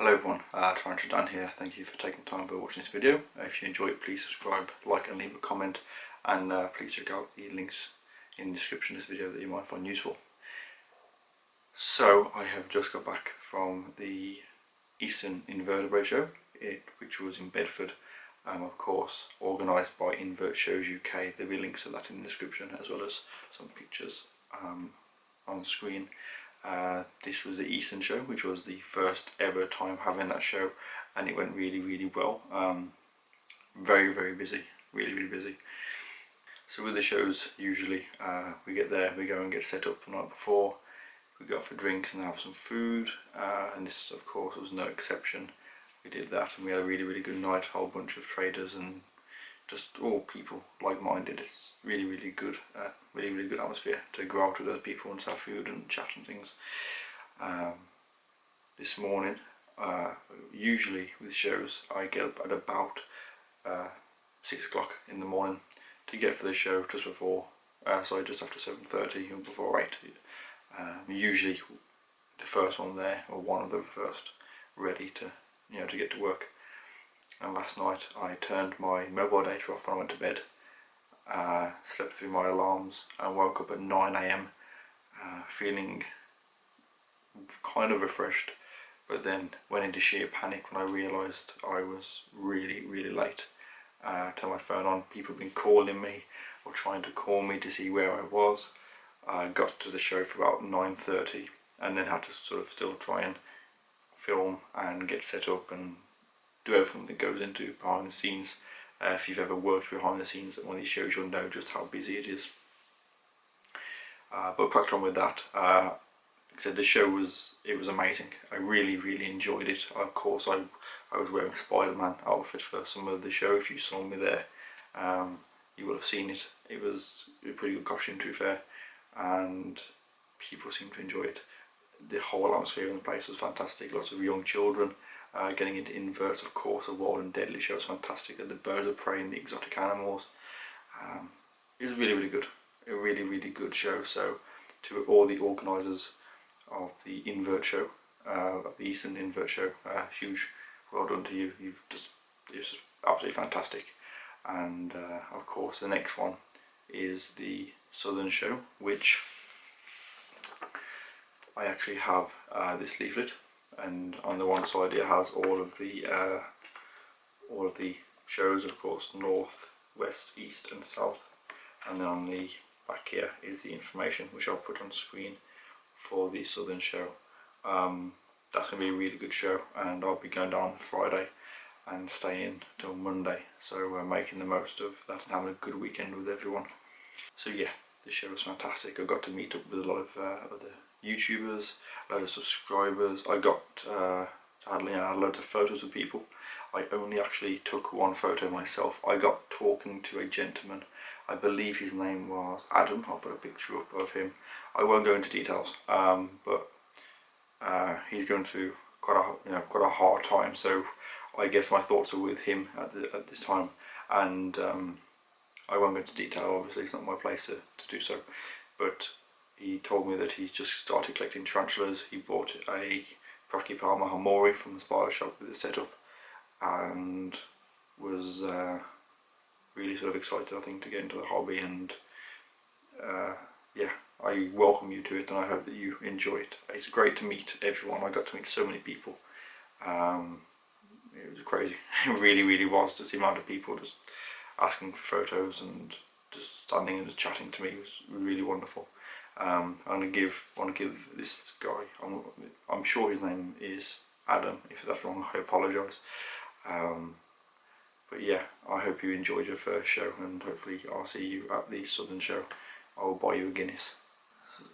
Hello everyone, TarantulaDan here. Thank you for taking time for watching this video. If you enjoyed it, please subscribe, like and leave a comment, and please check out the links in the description of this video that you might find useful. So I have just got back from the Eastern Invertebrate show, which was in Bedford, of course organised by Invert Shows UK. There'll be links to that in the description, as well as some pictures on the screen. This was the Eastern show, which was the first ever time having that show, and it went really well. Very busy, really busy. So with the shows, usually we get there, we go and get set up the night before, we go out for drinks and have some food, and this of course was no exception. We did that and we had a really good night, a whole bunch of traders and just all people like-minded. It's really good, really good atmosphere to go out with those people and have food and chat and things. This morning, usually with shows, I get up at about 6 o'clock in the morning to get for the show just before, so just after 7:30 and before 8. Usually the first one there, or one of the first, ready to to get to work. And last night I turned my mobile data off when I went to bed, slept through my alarms and woke up at 9 AM feeling kind of refreshed, but then went into sheer panic when I realised I was really late. Turned my phone on, people have been calling me or trying to call me to see where I was. I got to the show for about 9:30 and then had to sort of still try and film and get set up and do everything that goes into behind the scenes. If you've ever worked behind the scenes at one of these shows, you'll know just how busy it is. But cracked on with that. Like I said, the show was amazing. I really enjoyed it. Of course, I was wearing a Spider-Man outfit for some of the show. If you saw me there, you will have seen it. It was a pretty good costume, to be fair, and people seemed to enjoy it. The whole atmosphere in the place was fantastic. Lots of young children getting into inverts, of course. The Wild and Deadly show was fantastic. The birds of prey and the exotic animals. It was really good. A really good show. So to all the organisers of the Invert show, of the Eastern Invert show, huge well done to you. It's absolutely fantastic. And of course the next one is the Southern show, which I actually have this leaflet, and on the one side it has all of the shows, of course, north, west, east and south, and then on the back here is the information, which I'll put on screen for the Southern show. That's going to be a really good show, and I'll be going down Friday and staying till Monday, so we're making the most of that and having a good weekend with everyone. So yeah, the show was fantastic. I got to meet up with a lot of other YouTubers, a lot of subscribers. I got had loads of photos of people. I only actually took one photo myself. I got talking to a gentleman. I believe his name was Adam. I'll put a picture up of him. I won't go into details, but he's going through quite a hard time. So I guess my thoughts are with him at this time, and I won't go into detail. Obviously, it's not my place to do so, but he told me that he's just started collecting tarantulas. He bought a Palma Peel from the spider shop with his setup, and was really sort of excited, I think, to get into the hobby. And yeah, I welcome you to it, and I hope that you enjoy it. It's great to meet everyone. I got to meet so many people. It was crazy. It really was. Just the amount of people just asking for photos and just standing and just chatting to me was really wonderful. I want to give this guy, I'm sure his name is Adam. If that's wrong, I apologise. But yeah, I hope you enjoyed your first show, and hopefully I'll see you at the Southern show. I will buy you a Guinness.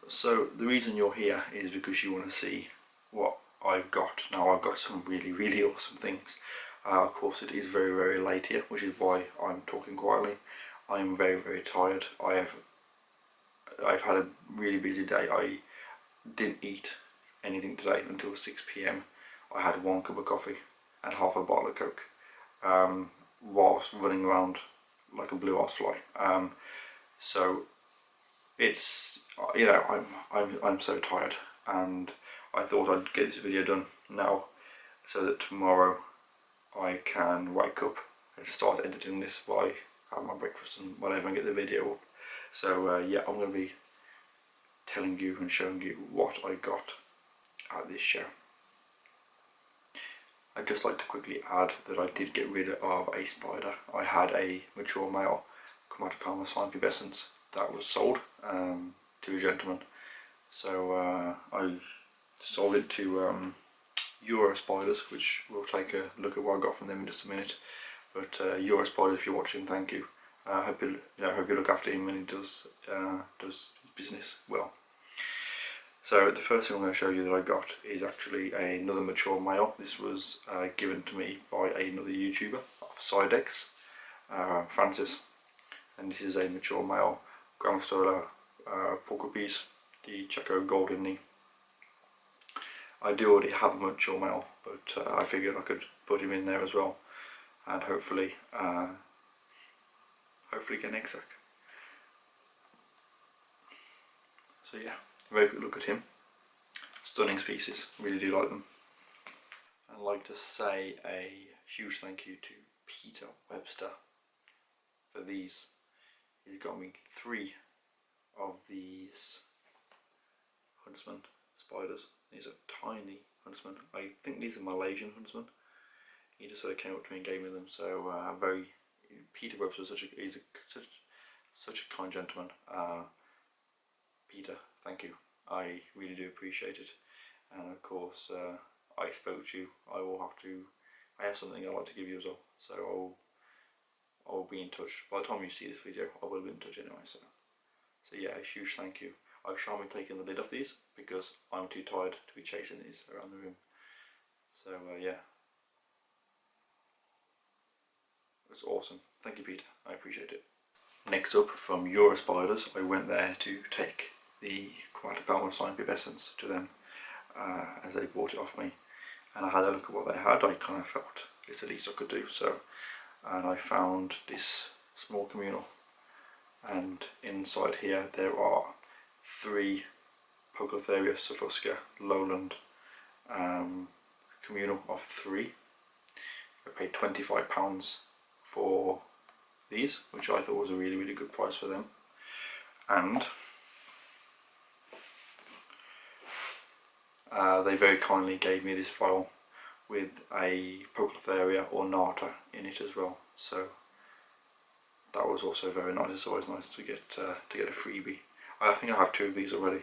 So the reason you're here is because you want to see what I've got. Now, I've got some really awesome things. Of course, it is very late here, which is why I'm talking quietly. I am very tired. I've had a really busy day. I didn't eat anything today until 6 PM. I had 1 cup of coffee and half a bottle of Coke, whilst running around like a blue ass fly. So it's, I'm so tired, and I thought I'd get this video done now. so that tomorrow I can wake up and start editing this while I have my breakfast and whatever and get the video up. So yeah, I'm going to be telling you and showing you what I got at this show. I'd just like to quickly add that I did get rid of a spider. I had a mature male come out of Palma Pubescens that was sold to a gentleman. So I sold it to Euro Spiders, which we'll take a look at what I got from them in just a minute. But Euro Spiders, if you're watching, thank you. I hope you look after him and he does his business well. So the first thing I'm going to show you that I got is actually another mature male. This was given to me by another YouTuber of Sidex, Francis, and this is a mature male Gramstola Porcupes, the Chaco Golden Knee. I do already have a mature male, but I figured I could put him in there as well, and hopefully get an egg sac. So yeah, very good look at him. Stunning species, really do like them. I'd like to say a huge thank you to Peter Webster for these. He's got me 3 of these huntsman spiders. These are tiny huntsmen. I think these are Malaysian huntsmen. He just sort of came up to me and gave me them. So Peter Webster is such a kind gentleman. Peter, thank you. I really do appreciate it. And of course, I spoke to you. I have something I'd like to give you as well. So I'll be in touch. By the time you see this video, I will be in touch anyway. So yeah, a huge thank you. I shall be taking the lid off these because I'm too tired to be chasing these around the room. So yeah, it's awesome. Thank you, Peter. I appreciate it. Next up, from Euro Spiders, I went there to take the Palma Pubescens to them as they bought it off me, and I had a look at what they had. I kind of felt it's the least I could do. So, and I found this small communal, and inside here there are 3 Poecilotheria Sufusca lowland communal of 3. I paid £25 for these, which I thought was a really good price for them. And they very kindly gave me this file with a Poecilotheria ornata in it as well. So that was also very nice. It's always nice to get a freebie. I think I have 2 of these already,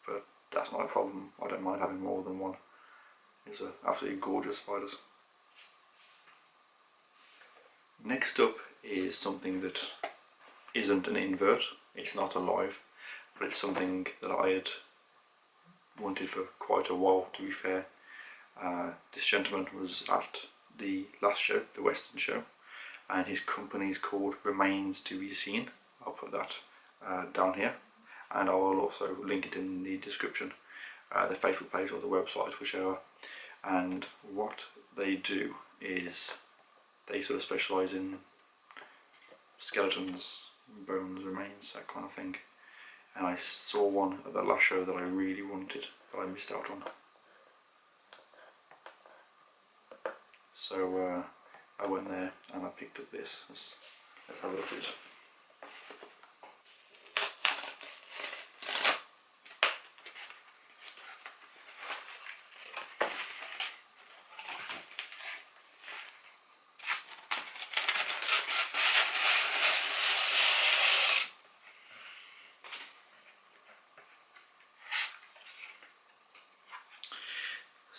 but that's not a problem. I don't mind having more than one. These are absolutely gorgeous spiders. Next up is something that isn't an invert. It's not alive, but it's something that I had wanted for quite a while, to be fair. This gentleman was at the last show, the Western show, and his company is called Remains to be Seen. I'll put that down here, and I will also link it in the description, the Facebook page or the website, whichever. And what they do is they sort of specialise in skeletons, bones, remains, that kind of thing. And I saw one at the last show that I really wanted, but I missed out on. So I went there and I picked up this. Let's have a look at it.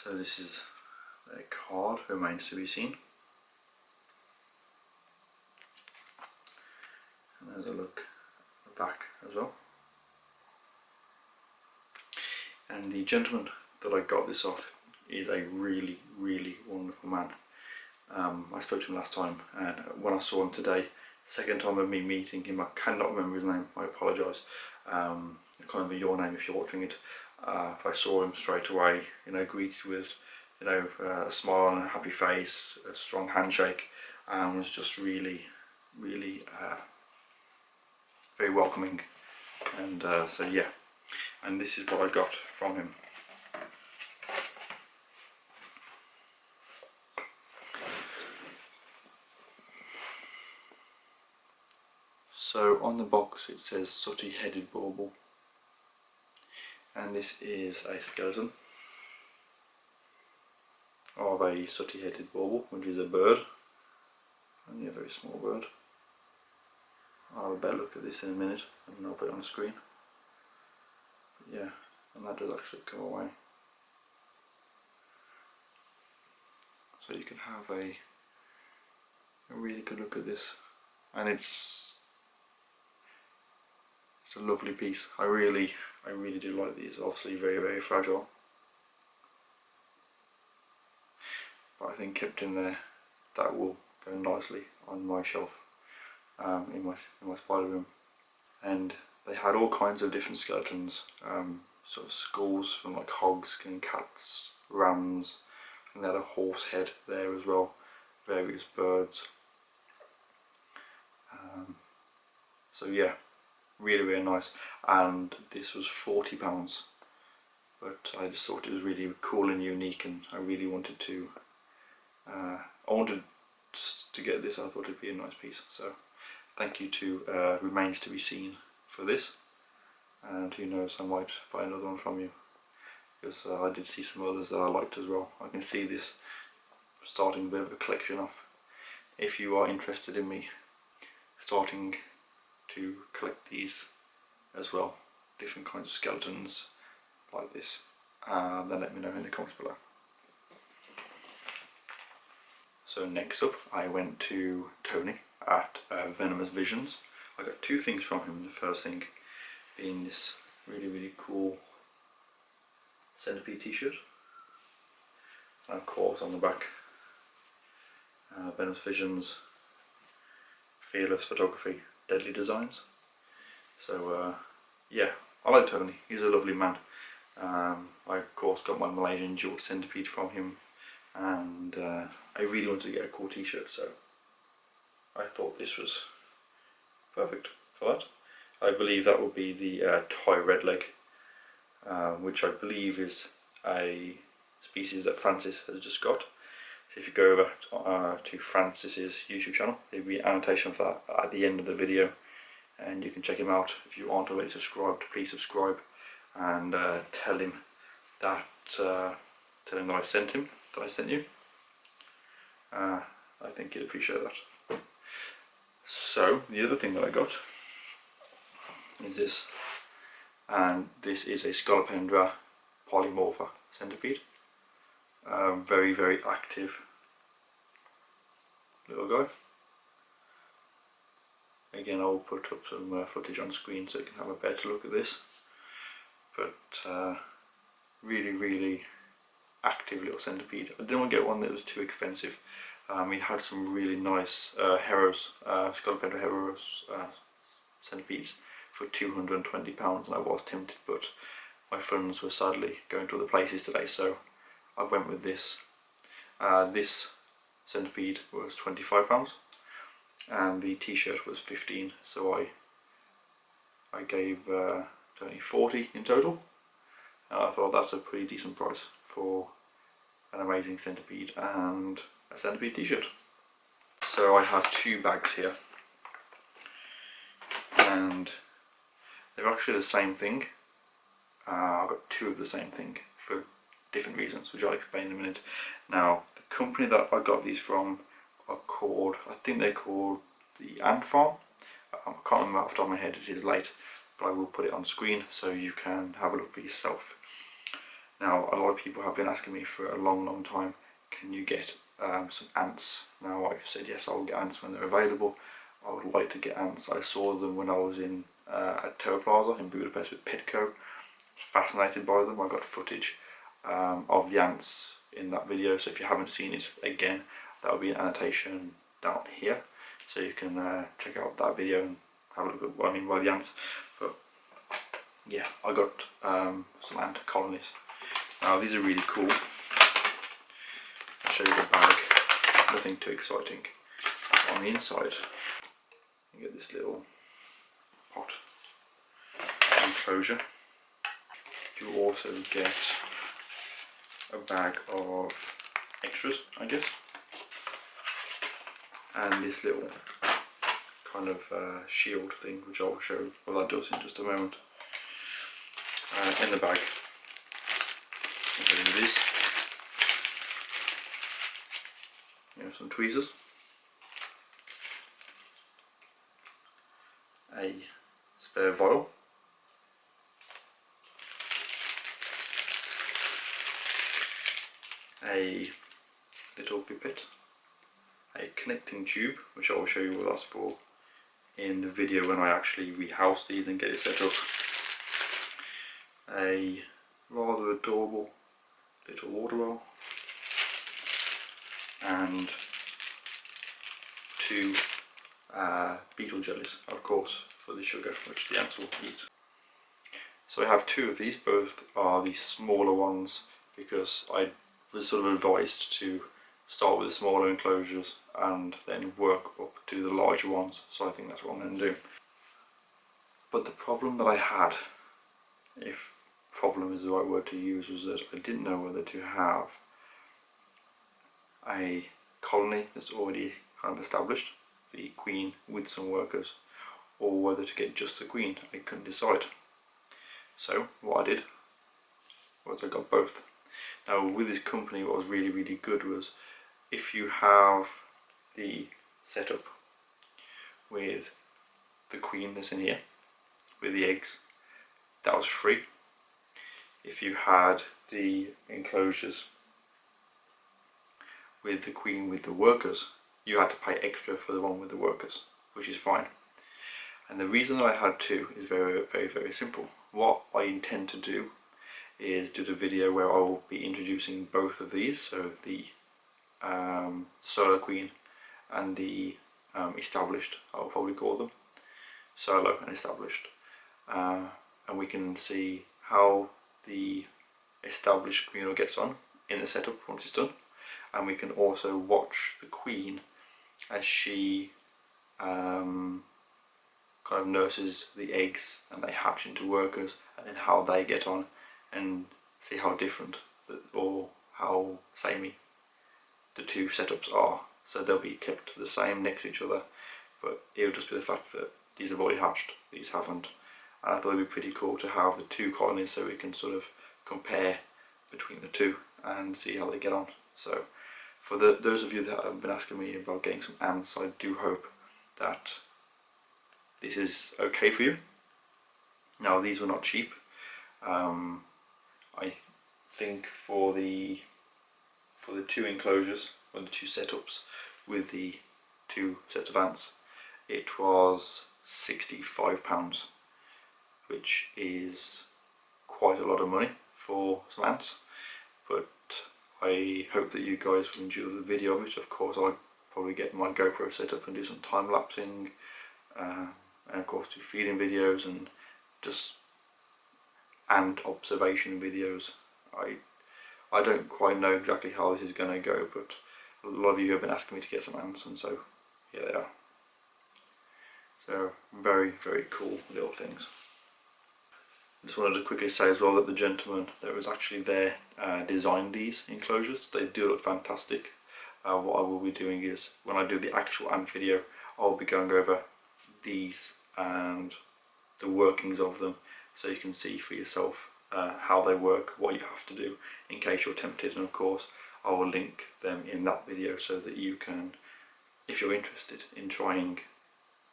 So this is a card, Remains to be Seen. And there's a look at the back as well. And the gentleman that I got this off is a really wonderful man. I spoke to him last time, and when I saw him today, second time of me meeting him, I cannot remember his name, I apologise. I can't remember your name if you're watching it. I saw him straight away, greeted with, a smile and a happy face, a strong handshake, and was just really very welcoming. And so yeah, and this is what I got from him. So on the box it says sooty-headed bauble, and this is a skeleton of a sooty-headed bauble, which is a bird, only a very small bird. I'll have a better look at this in a minute and I'll put it on the screen. But yeah, and that does actually come away. So you can have a really good look at this, and it's a lovely piece. I really do like these. Obviously very fragile, but I think kept in there that will go nicely on my shelf in my spider room. And they had all kinds of different skeletons, sort of skulls from like hogs and cats, rams, and they had a horse head there as well, various birds. So yeah, really nice. And this was £40, but I just thought it was really cool and unique, and I really wanted to get this. I thought it'd be a nice piece. So thank you to Remains to Be Seen for this, and who knows, I might buy another one from you, because I did see some others that I liked as well. I can see this starting a bit of a collection off. If you are interested in me starting to collect these as well, different kinds of skeletons like this, then let me know in the comments below. So next up I went to Tony at Venomous Visions. I got two things from him. The first thing being this really cool Centipede t-shirt, and of course on the back Venomous Visions, Fearless Photography, Deadly Designs. So yeah, I like Tony, he's a lovely man. I of course got my Malaysian dual centipede from him, and I really wanted to get a cool t-shirt, so I thought this was perfect for that. I believe that would be the Thai redleg, which I believe is a species that Francis has just got. So if you go over to Francis's YouTube channel, there'll be an annotation of that at the end of the video, and you can check him out. If you aren't already subscribed, please subscribe, and tell him that I sent him, that I sent you. I think he'd appreciate that. So the other thing that I got is this, and this is a Scolopendra polymorpha centipede. Very active little guy. Again, I'll put up some footage on screen so you can have a better look at this. But really active little centipede. I didn't want to get one that was too expensive. He had some really nice Scolopendra heros centipedes for £220, and I was tempted, but my funds were sadly going to other places today, so I went with this. This centipede was £25 and the t-shirt was £15, so I gave only £40 in total. I thought that's a pretty decent price for an amazing centipede and a centipede t-shirt. So I have two bags here, and they're actually the same thing. I've got two of the same thing for different reasons, which I'll explain in a minute. Now, the company that I got these from are called, I think they're called the Ant Farm. I can't remember off the top of my head, it is late, but I will put it on screen so you can have a look for yourself. Now, a lot of people have been asking me for a long time, can you get some ants? Now I've said yes, I'll get ants when they're available. I would like to get ants. I saw them when I was in at Tower Plaza in Budapest with Petco. Fascinated by them. I got footage of the ants in that video, so if you haven't seen it, again, that will be an annotation down here, so you can check out that video and have a look at what I mean by the ants. But yeah, I got some ant colonies. Now these are really cool. I'll show you the bag. Nothing too exciting. On the inside, you get this little pot enclosure. You also get a bag of extras, I guess, and this little kind of shield thing, which I'll show what that does in just a moment. In the bag, it is, some tweezers, a spare vial, a little pipette, a connecting tube, which I will show you what that's for in the video when I actually rehouse these and get it set up, a rather adorable little water bottle, and two beetle jellies, of course, for the sugar which the ants will eat. So I have two of these. Both are the smaller ones because I was sort of advised to start with the smaller enclosures and then work up to the larger ones, so I think that's what I'm going to do. But the problem that I had, if problem is the right word to use, was that I didn't know whether to have a colony that's already kind of established, the queen with some workers, or whether to get just the queen. I couldn't decide. So what I did was I got both. Now with this company, what was really good was, if you have the setup with the queen that's in here with the eggs, that was free. If you had the enclosures with the queen with the workers, you had to pay extra for the one with the workers, which is fine. And the reason that I had two is very simple. What I intend to do is do the video where I will be introducing both of these, so the solo queen and the established, I'll probably call them solo and established, and we can see how the established communal gets on in the setup once it's done, and we can also watch the queen as she kind of nurses the eggs and they hatch into workers, and then how they get on, and see how different or how samey the two setups are. So they'll be kept the same next to each other, but it'll just be the fact that these have already hatched, these haven't. And I thought it'd be pretty cool to have the two colonies so we can sort of compare between the two and see how they get on. So for those of you that have been asking me about getting some ants, I do hope that this is okay for you. Now these were not cheap. I think for the two enclosures, or the two setups with the two sets of ants, it was £65, which is quite a lot of money for some ants. But I hope that you guys will enjoy the video of it. Of course, I'll probably get my GoPro set up and do some time lapsing, and of course do feeding videos and just ant observation videos. I don't quite know exactly how this is going to go, but a lot of you have been asking me to get some ants, and so here they are. So very cool little things. I just wanted to quickly say as well that the gentleman that was actually there designed these enclosures. They do look fantastic. What I will be doing is, when I do the actual ant video, I'll be going over these and the workings of them, so you can see for yourself how they work, what you have to do in case you're tempted, and of course I will link them in that video so that you can, if you're interested in trying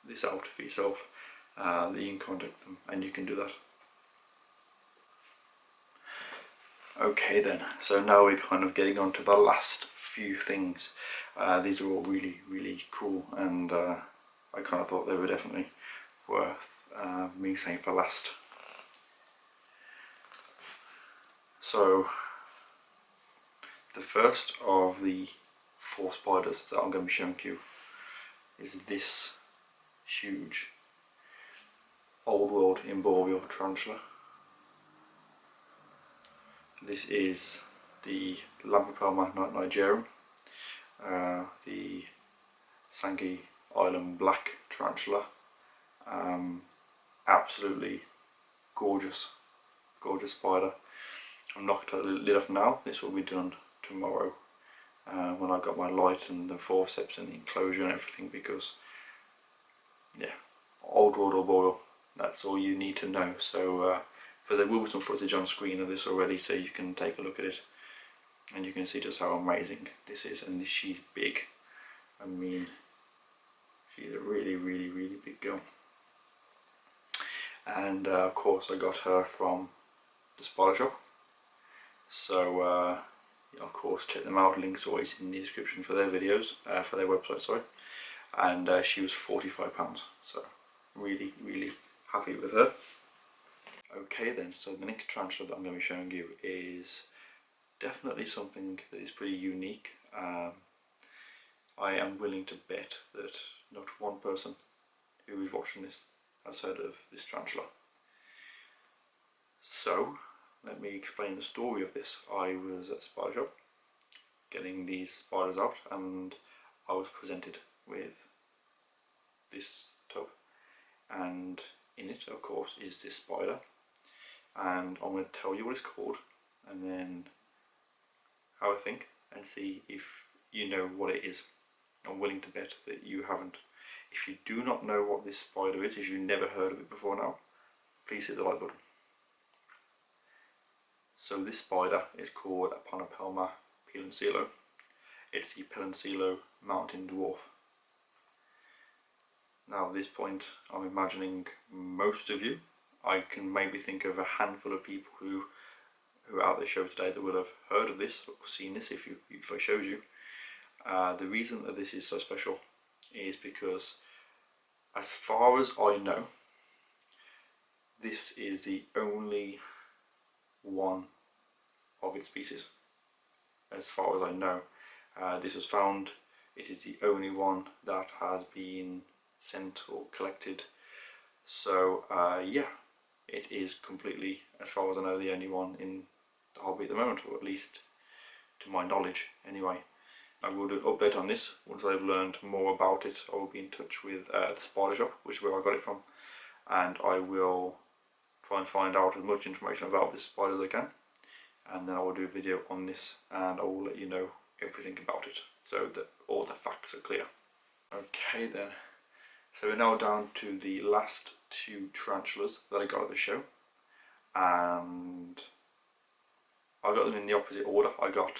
this out for yourself, that you can contact them and you can do that. Okay then, so now we're kind of getting on to the last few things. These are all really cool, and I kind of thought they were definitely worth me saying for last. So the first of the 4 spiders that I'm going to be showing you is this huge old world Invert tarantula. This is the Palma Peel, the Sangi Island black tarantula. Absolutely gorgeous spider. I'm knocked the lid off now. This will be done tomorrow when I've got my light and the forceps and the enclosure and everything, because yeah, old world or boil. That's all you need to know. So, but there will be some footage on screen of this already, so you can take a look at it, and you can see just how amazing this is. And she's big. I mean, she's a really, really, really big girl. And of course, I got her from the spider shop. So, of course, check them out. Links always in the description for their videos, for their website. Sorry. And she was £45. So, really, really happy with her. Okay then, so the next tarantula that I'm going to be showing you is definitely something that is pretty unique. I am willing to bet that not one person who is watching this has heard of this tarantula. So, let me explain the story of this. I was at a spider shop getting these spiders out, and I was presented with this tub, and in it of course is this spider, and I'm going to tell you what it's called and then have a think and see if you know what it is. I'm willing to bet that you haven't. If you do not know what this spider is, if you've never heard of it before now, please hit the like button. So this spider is called a Palma Peel. It's the Pelencelo mountain dwarf. Now at this point I'm imagining most of you, I can maybe think of a handful of people who are at the show today that will have heard of this or seen this if I showed you. The reason that this is so special is because, as far as I know, this is the only one of its species. As far as I know, this was found. It is the only one that has been sent or collected. So yeah, it is completely, as far as I know, the only one in the hobby at the moment, or at least to my knowledge anyway. I will do an update on this once I've learned more about it. I will be in touch with the spider shop, which is where I got it from, and I will try and find out as much information about this spider as I can, and then I will do a video on this and I will let you know everything about it so that all the facts are clear. Okay then, so we're now down to the last two tarantulas that I got at the show, and I got them in the opposite order. I got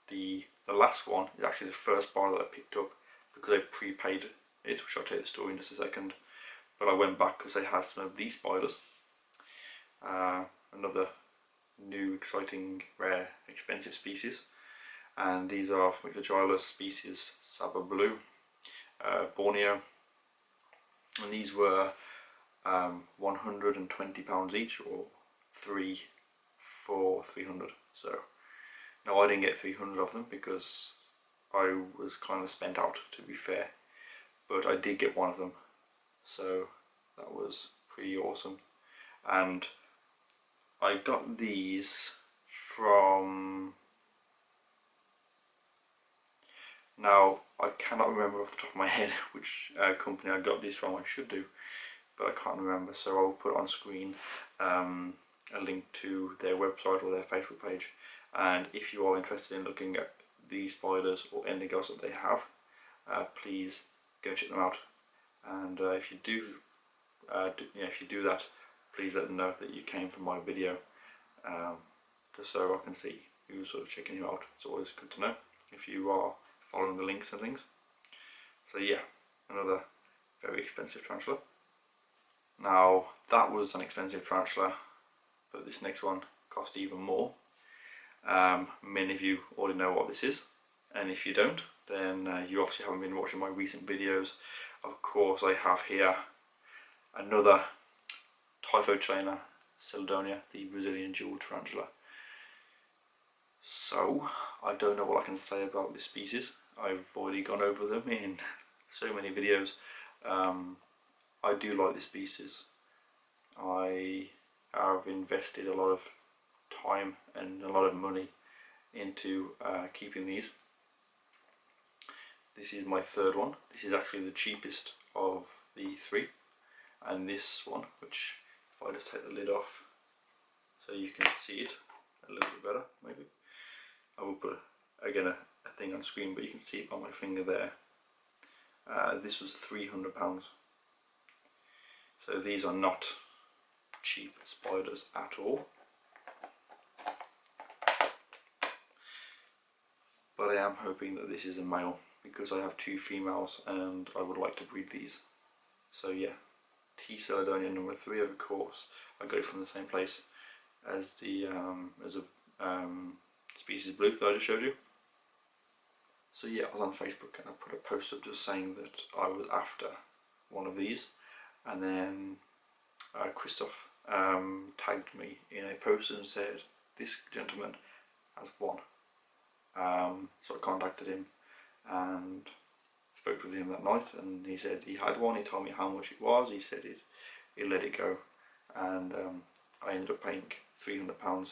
the last one is actually the first bar that I picked up because I prepaid it, which I'll tell you the story in just a second. But I went back because they had some of these spiders, another new, exciting, rare, expensive species, and these are Mixogyla species Saba Blue, Borneo, and these were £120 each, or 3 for 300. So now I didn't get 300 of them because I was kind of spent out, to be fair, but I did get one of them, so that was pretty awesome. And I got these from, now I cannot remember off the top of my head which company I got these from. I should do, but I can't remember, so I'll put on screen a link to their website or their Facebook page, and if you are interested in looking at these spiders or anything else that they have, please go check them out. And if you do, if you do that, please let them know that you came from my video, just so I can see who's sort of checking you out. It's always good to know if you are following the links and things. So yeah, another very expensive tarantula. Now that was an expensive tarantula, but this next one cost even more. Many of you already know what this is, and if you don't, then you obviously haven't been watching my recent videos. Of course, I have here another Typhotrainer Cydonia, the Brazilian jewel tarantula. So I don't know what I can say about this species. I've already gone over them in so many videos. I do like this species. I have invested a lot of time and a lot of money into keeping these. This is my third one. This is actually the cheapest of the three, and this one, which if I just take the lid off so you can see it a little bit better, maybe I will put again a thing on screen, but you can see it on my finger there. This was £300, So these are not cheap spiders at all, but I am hoping that this is a male because I have 2 females and I would like to breed these. So yeah, T. Cydonia number 3, of course, I got it from the same place as the species blue that I just showed you. So yeah, I was on Facebook and I put a post up just saying that I was after one of these, and then Christoph tagged me in a post and said this gentleman has one. So I contacted him and spoke with him that night, and he said he had one. He told me how much it was. He said he'd let it go, and I ended up paying £300.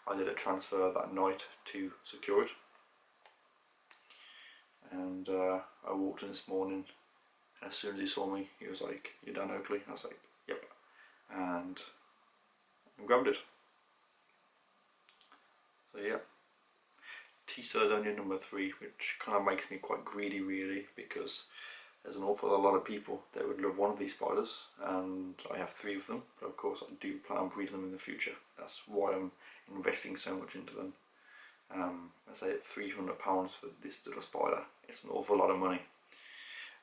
I did a transfer that night to secure it, and I walked in this morning, and as soon as he saw me he was like, "You're Dan Oakley?" I was like, "Yep," and I grabbed it. So yeah, T. Cydonia number 3, which kind of makes me quite greedy really, because there's an awful lot of people that would love one of these spiders, and I have 3 of them, but of course I do plan on breeding them in the future. That's why I'm investing so much into them. I say £300 for this little spider, it's an awful lot of money.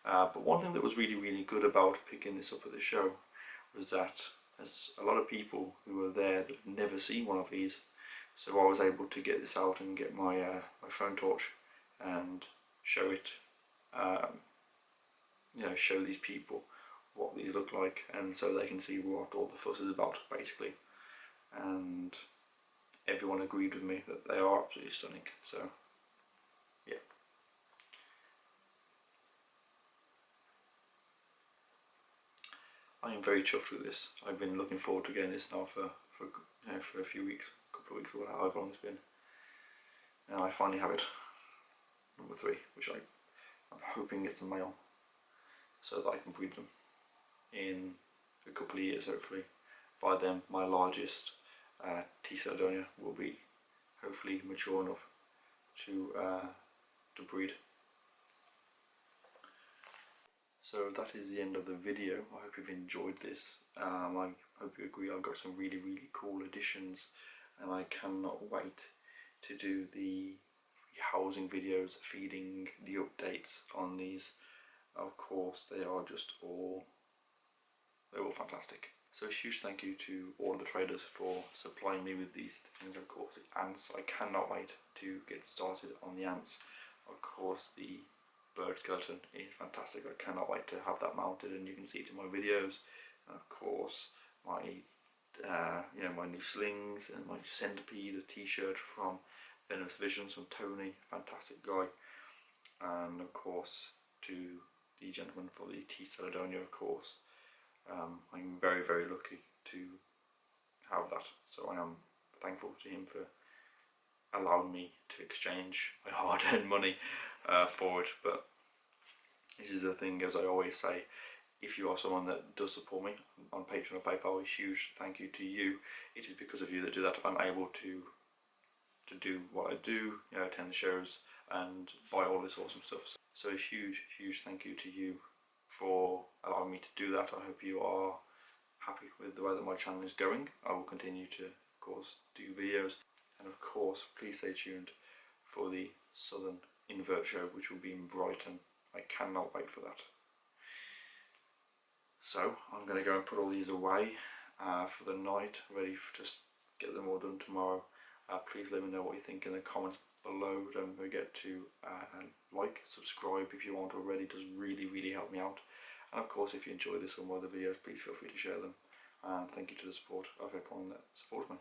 But one thing that was really good about picking this up at the show was that there's a lot of people who were there that had never seen one of these. So I was able to get this out and get my my phone torch and show it, you know, show these people what these look like, and so they can see what all the fuss is about, basically. And everyone agreed with me that they are absolutely stunning. So yeah. I am very chuffed with this. I've been looking forward to getting this now for a few weeks, a couple of weeks, or however long it's been. And I finally have it, number 3, which I'm hoping gets a male, so that I can breed them in a couple of years hopefully. By then my largest T. Cydonia will be hopefully mature enough to breed. So that is the end of the video. I hope you've enjoyed this. I hope you agree I've got some really cool additions, and I cannot wait to do the housing videos, feeding, the updates on these. Of course they're all fantastic. So a huge thank you to all of the traders for supplying me with these things. Of course the ants, I cannot wait to get started on the ants. Of course the bird skeleton is fantastic. I cannot wait to have that mounted, and you can see it in my videos. And of course my you know, my new slings and my Centipede, a t-shirt from Venomous Visions from Tony, fantastic guy. And of course to the gentleman for the T. Cydonia, of course. I'm very lucky to have that, so I am thankful to him for allowing me to exchange my hard-earned money for it. But this is the thing, as I always say, if you are someone that does support me on Patreon or PayPal, a huge thank you to you. It is because of you that do that I'm able to do what I do, you know, attend the shows and buy all this awesome stuff. So a huge thank you to you for allowing me to do that. I hope you are happy with the way that my channel is going. I will continue to, of course, do videos, and of course please stay tuned for the Southern Invert show, which will be in Brighton. I cannot wait for that. So I'm going to go and put all these away for the night, ready to just get them all done tomorrow. Please let me know what you think in the comments below. Don't forget to like, subscribe if you aren't already. It does really help me out. And of course, if you enjoy this or more other videos, please feel free to share them. And thank you to the support of everyone that supports me.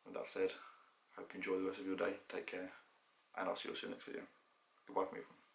With that said, hope you enjoy the rest of your day. Take care, and I'll see you soon next video. Goodbye from everyone.